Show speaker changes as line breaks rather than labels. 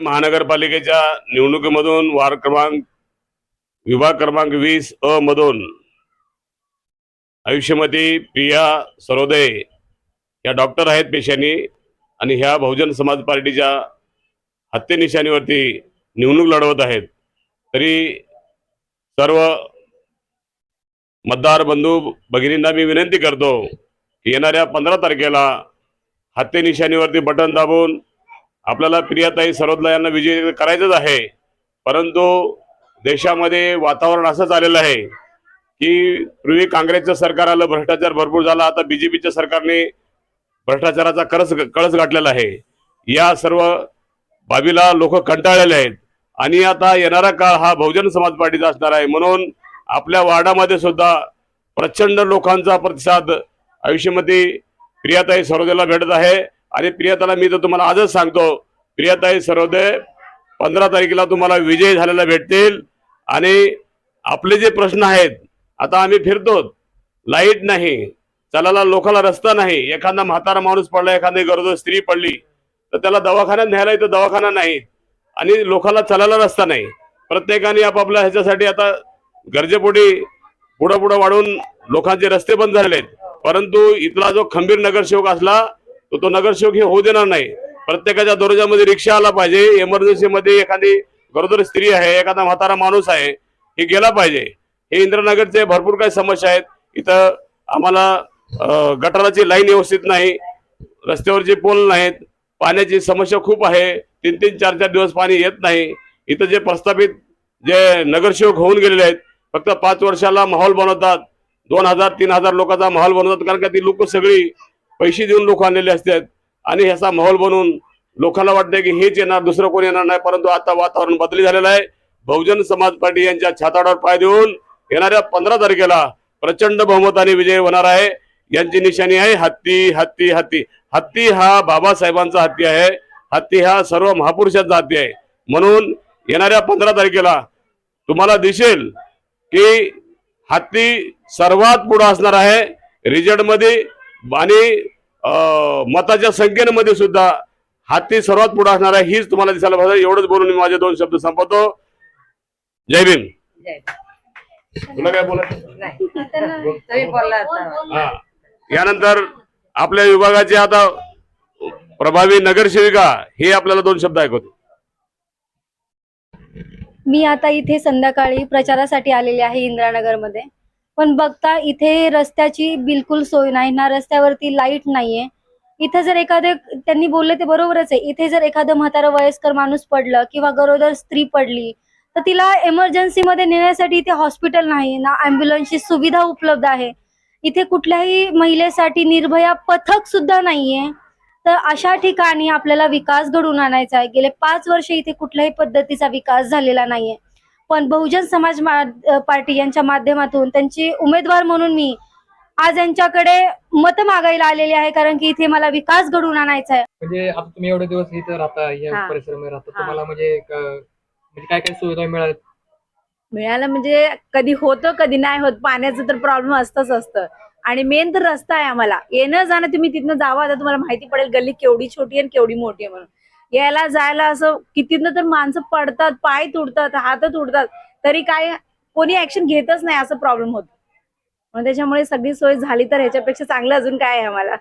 महानगरपालिकेच्या निवडणुकीमधून विभाग क्रमांक 20 मधून आयुष्यमती प्रिया सरोदे या डॉक्टर आहेत पेशाने आणि ह्या बहुजन समाज पार्टीच्या हत्येनिशाणीवरती निवडणूक लढवत आहेत। तरी सर्व मतदार बंधू भगिनींना मी विनंती करतो की येणाऱ्या 15 तारखेला हत्येनिशाणीवरती बटन दाबून आपल्याला प्रियाताई सरोदे यांना विजयी करायचंच आहे। परंतु देशामध्ये वातावरण असं चाललेलं आहे की पूर्वी काँग्रेसचं सरकार आलं, भ्रष्टाचार भरपूर झाला, आता बीजेपीच्या सरकारने भ्रष्टाचाराचा कळस गाठलेला आहे। या सर्व बाबीला लोक कंटाळलेले आहेत आणि आता येणारा काळ हा बहुजन समाज पार्टीचा असणार आहे। म्हणून आपल्या वार्डामध्ये सुद्धा प्रचंड लोकांचा प्रतिसाद आयुष्यमती प्रियाताई सरोदेला भेटत आहे आणि प्रियाताईला मी तर तुम्हाला आजच सांगतो, प्रियाताई सरोदे 15 तारखेला तुम्हाला विजय झालेला भेटतील। आणि आपले जे प्रश्न आहेत, आता आम्ही फिरतो, लाईट नाही, चालायला लोकांना रस्ता नाही, एखादा म्हातारा माणूस पडला, एखादी गरोदर स्त्री पडली तर त्याला दवाखान्यात न्यायला इथं दवाखाना नाही आणि लोकांना चालायला रस्ता नाही। प्रत्येकाने आपापल्या ह्याच्यासाठी आता गरजेपोटी पुढं वाढून लोकांचे रस्ते बंद झालेले आहेत। परंतु इथला जो खंबीर नगरसेवक असला तो नगरसेवक हे होऊ देणार नाही। प्रत्येकाच्या दरवाजामध्ये रिक्षा आला पाहिजे, इमर्जन्सी मध्ये एखादी गरोदर स्त्री आहे, एखादा म्हातारा माणूस आहे, हे गेला पाहिजे। हे इंद्रनगरचे भरपूर काही समस्या आहेत। इथं आम्हाला गटाराची लाईन व्यवस्थित नाही, रस्त्यावरचे पोल नाहीत, पाण्याची समस्या खूप आहे, 3-3, 4-4 दिवस पाणी येत नाही। इथं जे प्रस्थापित जे नगरसेवक होऊन गेलेले आहेत, फक्त 5 वर्षाला माहोल बनवतात, 2000-3000 लोकांचा माहोल बनवतात, कारण का ती लोक सगळी पैसे देऊन लोक आणलेले असतात आणि ह्याचा माहोल बनवून लोकांना वाटतं की हेच येणार, दुसरं कोण येणार नाही। परंतु आता वातावरण बदली झालेलं आहे। बहुजन समाज पार्टी यांच्या छाताडावर पाय देऊन येणाऱ्या 15 तारखेला प्रचंड बहुमताने विजय होणार आहे। यांची निशाणी आहे हत्ती हत्ती हत्ती। हत्ती हा बाबासाहेबांचा हत्ती आहे, हत्ती हा सर्व महापुरुषांचा हत्ती आहे। म्हणून येणाऱ्या 15 तारखेला तुम्हाला दिसेल की हत्ती सर्वात पुढे असणार आहे रिजल्ट मध्ये आणि मताच्या संख्येमध्ये सुद्धा हत्ती सर्वात पुढे असणार आहे, हीच तुम्हाला दिसायला पाहिजे। एवढंच बोलून मी माझे 2 शब्द संपवतो। जय भीम। तुला काय बोलायचं? यानंतर आपल्या विभागाचे आता प्रभावी नगरसेविका हे आपल्याला 2 शब्द ऐकवते।
मी आता इथे संध्याकाळी प्रचारासाठी आलेले आहे इंदिरानगरमध्ये, पण बघता इथे रस्त्याची बिलकुल सोय नाही ना, रस्त्यावरती लाईट नाहीये। इथे जर एखादे, त्यांनी बोलले ते बरोबरच आहे, इथे जर एखादं म्हातारा वयस्कर माणूस पडलं किंवा गरोदर स्त्री पडली तर तिला इमर्जन्सी मध्ये नेण्यासाठी इथे हॉस्पिटल नाही ना, ॲम्ब्युलन्सची सुविधा उपलब्ध आहे। इथे कुठल्याही महिलेसाठी निर्भया पथक सुद्धा नाहीये। तर अशा ठिकाणी आपल्याला विकास घडवून आणायचा आहे। गेले 5 वर्ष इथे कुठल्याही पद्धतीचा विकास झालेला नाहीये, पण बहुजन समाज पार्टी यांच्या माध्यमातून त्यांची उमेदवार म्हणून मी आज यांच्याकडे मत मागायला आलेले आहे, कारण की इथे मला विकास घडवून आणायचा आहे।
म्हणजे आता तुम्ही एवढे दिवस इथे राहता, या परिसरामध्ये राहता, तुम्हाला म्हणजे काय काय सुविधा
मिळालं म्हणजे कधी होतं कधी नाही होत, पाण्याचं तर प्रॉब्लेम असतं आणि मेन तर रस्ता आहे। आम्हाला येणं जाणं, तुम्ही तिथनं जावा, आता तुम्हाला माहिती पडेल गल्ली केवढी छोटी आणि केवढी मोठी आहे म्हणून। यायला जायला असं कितीनं तर माणसं पडतात, पाय तुडतात, हात तुडतात, तरी काय कोणी ऍक्शन घेतच नाही, असं प्रॉब्लेम होतो। त्याच्यामुळे सगळी सोय झाली तर ह्याच्यापेक्षा चांगलं अजून काय आहे आम्हाला।